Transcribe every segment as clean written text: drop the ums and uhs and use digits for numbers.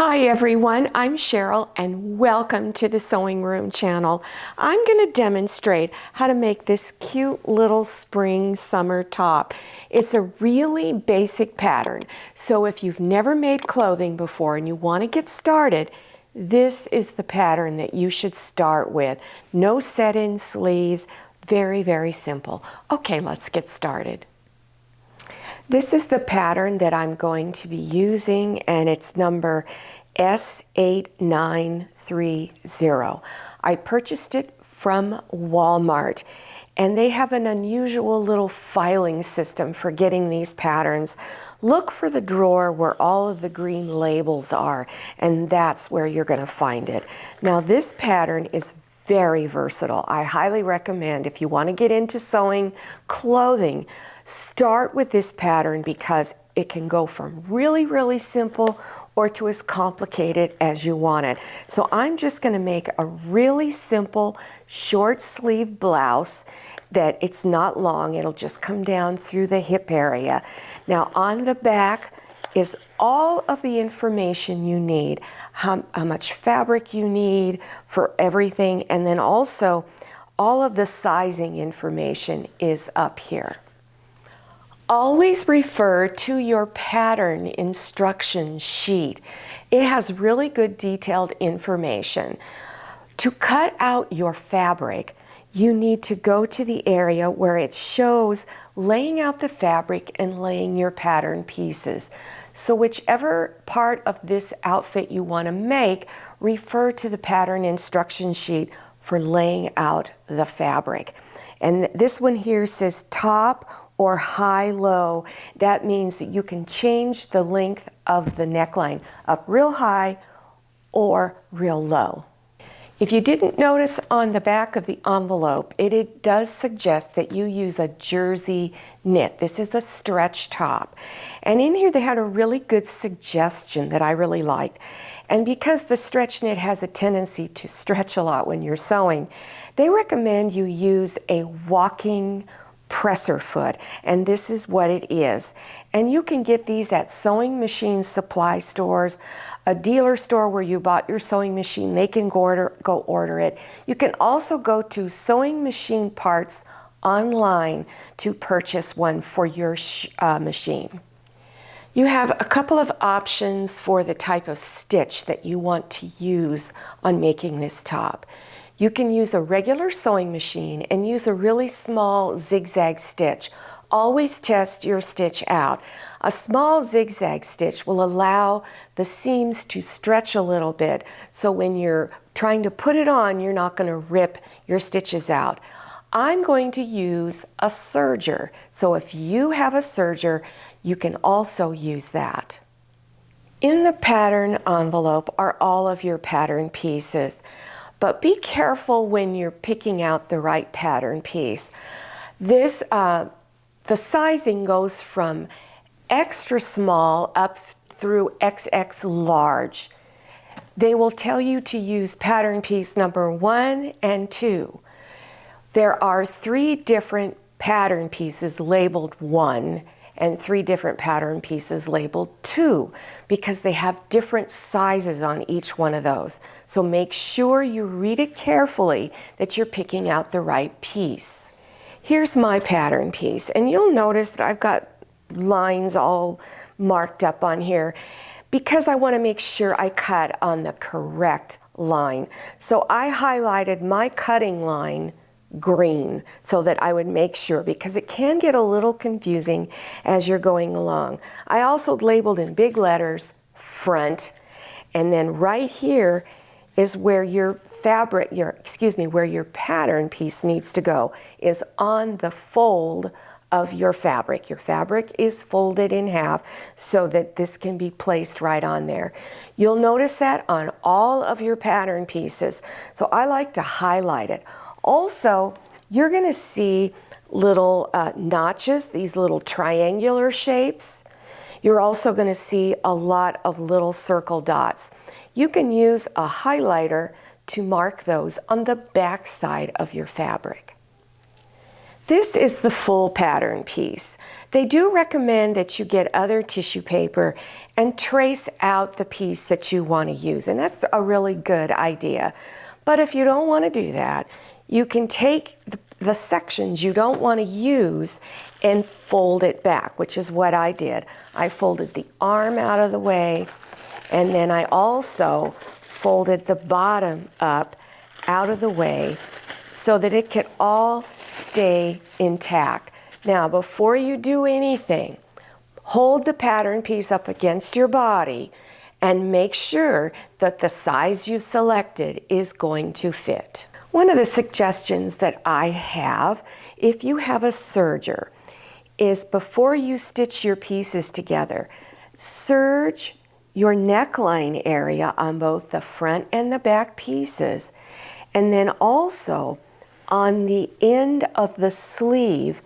Hi everyone, I'm Cheryl and welcome to the Sewing Room channel. I'm going to demonstrate how to make this cute little spring summer top. It's a really basic pattern, so if you've never made clothing before and you want to get started, this is the pattern that you should start with. No set-in sleeves, very simple. Okay, let's get started. This is the pattern that I'm going to be using, and it's number S8930. I purchased it from Walmart, and they have an unusual little filing system for getting these patterns. Look for the drawer where all of the green labels are, and that's where you're going to find it. Now, this pattern is very versatile. I highly recommend, if you want to get into sewing clothing, start with this pattern because it can go from really simple or to as complicated as you want it. So I'm just going to make a really simple short sleeve blouse that it's not long. It'll just come down through the hip area. Now on the back is all of the information you need, how much fabric you need for everything, and then also all of the sizing information is up here. Always refer to your pattern instruction sheet. It has really good detailed information. To cut out your fabric, you need to go to the area where it shows laying out the fabric and laying your pattern pieces. So whichever part of this outfit you want to make, refer to the pattern instruction sheet for laying out the fabric. And this one here says top or high-low. That means that you can change the length of the neckline up real high or real low. If you didn't notice on the back of the envelope, it does suggest that you use a jersey knit. This is a stretch top. And in here they had a really good suggestion that I really liked. And because the stretch knit has a tendency to stretch a lot when you're sewing, they recommend you use a walking presser foot, and this is what it is. And you can get these at sewing machine supply stores, a dealer store where you bought your sewing machine, they can go order it. You can also go to sewing machine parts online to purchase one for your machine. You have a couple of options for the type of stitch that you want to use on making this top. You can use a regular sewing machine and use a really small zigzag stitch. Always test your stitch out. A small zigzag stitch will allow the seams to stretch a little bit, so when you're trying to put it on, you're not going to rip your stitches out. I'm going to use a serger, so if you have a serger, you can also use that. In the pattern envelope are all of your pattern pieces. But be careful when you're picking out the right pattern piece. This, the sizing goes from extra small up through XX large. They will tell you to use pattern piece number 1 and 2. There are 3 different pattern pieces labeled 1 and 3 different pattern pieces labeled 2 because they have different sizes on each one of those. So make sure you read it carefully that you're picking out the right piece. Here's my pattern piece, and you'll notice that I've got lines all marked up on here because I want to make sure I cut on the correct line. So I highlighted my cutting line green so that I would make sure, because it can get a little confusing as you're going along. I also labeled in big letters front, and then right here is where your fabric, where your pattern piece needs to go, is on the fold of your fabric. Your fabric is folded in half so that this can be placed right on there. You'll notice that on all of your pattern pieces, so I like to highlight it. Also, you're going to see little notches, these little triangular shapes. You're also going to see a lot of little circle dots. You can use a highlighter to mark those on the back side of your fabric. This is the full pattern piece. They do recommend that you get other tissue paper and trace out the piece that you want to use, and that's a really good idea. But if you don't want to do that, you can take the sections you don't want to use and fold it back, which is what I did. I folded the arm out of the way, and then I also folded the bottom up out of the way so that it could all stay intact. Now, before you do anything, hold the pattern piece up against your body and make sure that the size you've selected is going to fit. One of the suggestions that I have, if you have a serger, is before you stitch your pieces together, serge your neckline area on both the front and the back pieces, and then also on the end of the sleeve,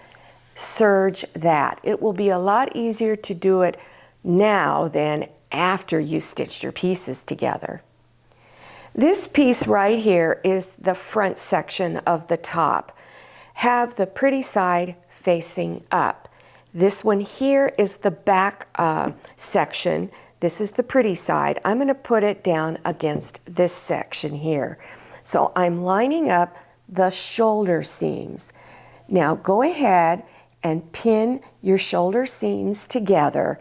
serge that. It will be a lot easier to do it now than after you stitched your pieces together. This piece right here is the front section of the top. Have the pretty side facing up. This one here is the back section. This is the pretty side. I'm going to put it down against this section here. So I'm lining up the shoulder seams. Now go ahead and pin your shoulder seams together.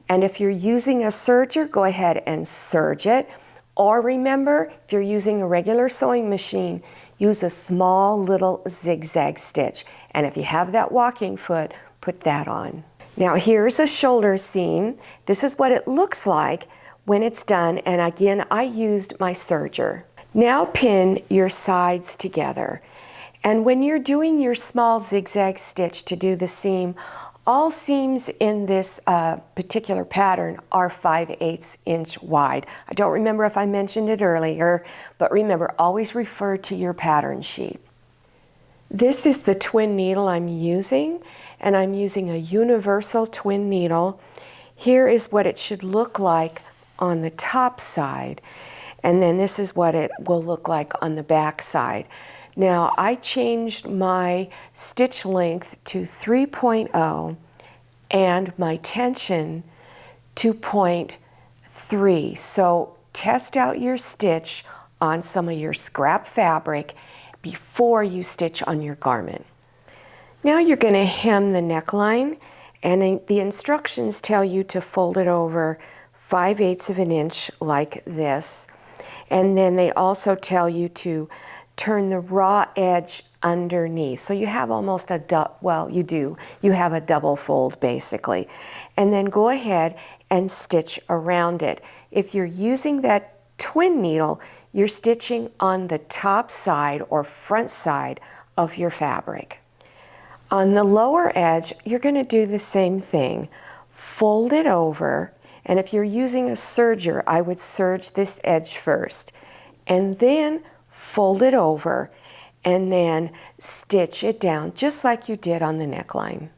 And if you're using a serger, go ahead and serge it. Or remember, if you're using a regular sewing machine, use a small little zigzag stitch. And if you have that walking foot, put that on. Now here's a shoulder seam. This is what it looks like when it's done. And again, I used my serger. Now pin your sides together. And when you're doing your small zigzag stitch to do the seam, all seams in this particular pattern are 5/8 inch wide. I don't remember if I mentioned it earlier, but remember, always refer to your pattern sheet. This is the twin needle I'm using, and I'm using a universal twin needle. Here is what it should look like on the top side, and then this is what it will look like on the back side. Now, I changed my stitch length to 3.0 and my tension to 0.3. So test out your stitch on some of your scrap fabric before you stitch on your garment. Now you're going to hem the neckline, and the instructions tell you to fold it over 5/8 of an inch like this. And then they also tell you to turn the raw edge underneath. So you have almost you have a double fold basically. And then go ahead and stitch around it. If you're using that twin needle, you're stitching on the top side or front side of your fabric. On the lower edge, you're going to do the same thing. Fold it over, and if you're using a serger, I would serge this edge first, and then fold it over, and then stitch it down just like you did on the neckline.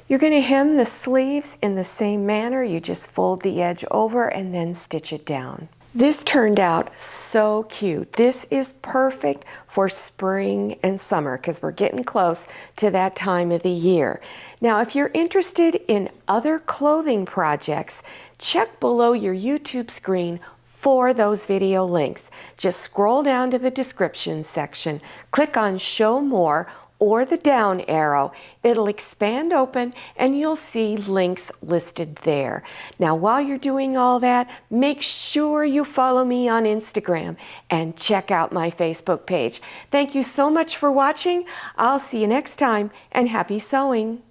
You're going to hem the sleeves in the same manner. You just fold the edge over and then stitch it down. This turned out so cute. This is perfect for spring and summer because we're getting close to that time of the year. Now, if you're interested in other clothing projects, check below your YouTube screen for those video links. Just scroll down to the description section, click on Show More or the down arrow. It'll expand open and you'll see links listed there. Now, while you're doing all that, make sure you follow me on Instagram and check out my Facebook page. Thank you so much for watching. I'll see you next time, and happy sewing.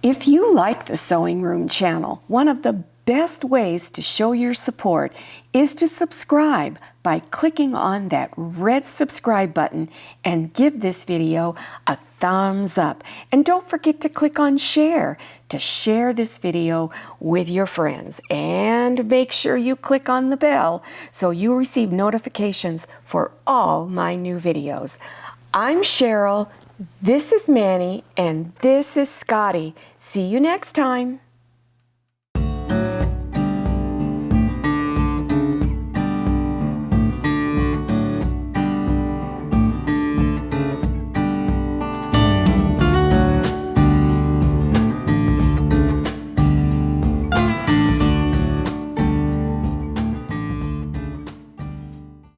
If you like the Sewing Room channel, one of the best ways to show your support is to subscribe by clicking on that red subscribe button and give this video a thumbs up. And don't forget to click on share to share this video with your friends. And make sure you click on the bell so you receive notifications for all my new videos. I'm Cheryl, this is Manny, and this is Scotty. See you next time.